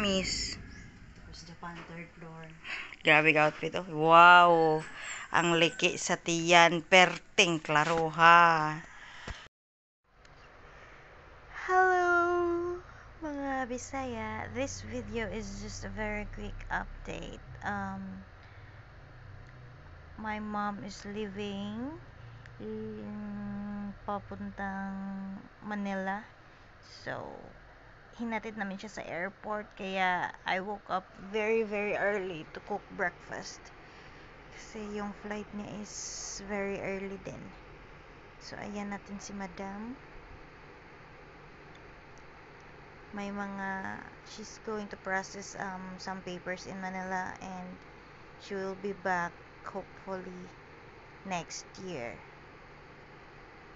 miss? First Japan, third floor. Grabe ka outfit, oh. Wow! Ang liki sa tiyan. Perting klaro, ha? Hello, mga Bisaya. This video is just a very quick update. My mom is leaving papuntang Manila. So, hinatid namin siya sa airport. Kaya, I woke up very, very early to cook breakfast. Kasi yung flight niya is very early din. So, ayan natin si Madam. May mga, she's going to process some papers in Manila and she will be back hopefully next year.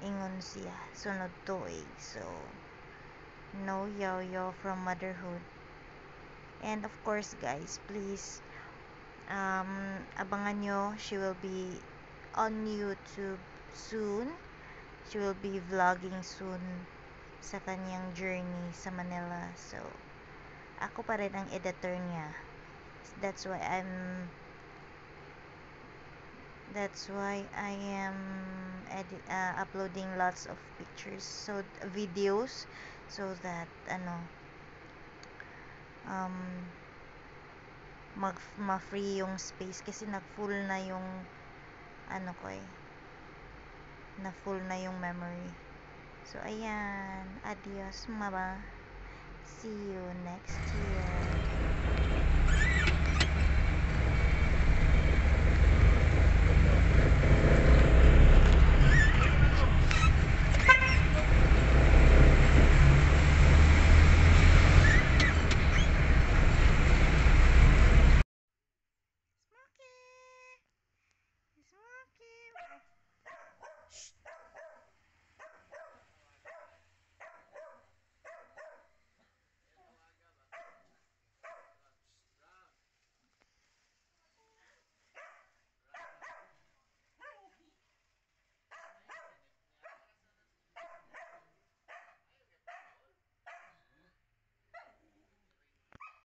Ingon siya, sunod tuig. So, no yo-yo from motherhood. And of course guys, please abangan nyo, she will be on YouTube soon. She will be vlogging soon sa kanyang journey sa Manila. So, ako pa rin ang editor niya. That's why I am uploading lots of pictures, so videos, so that ma-free yung space kasi nag-full na yung na-full na yung memory. So ayan, adios mama, see you next year.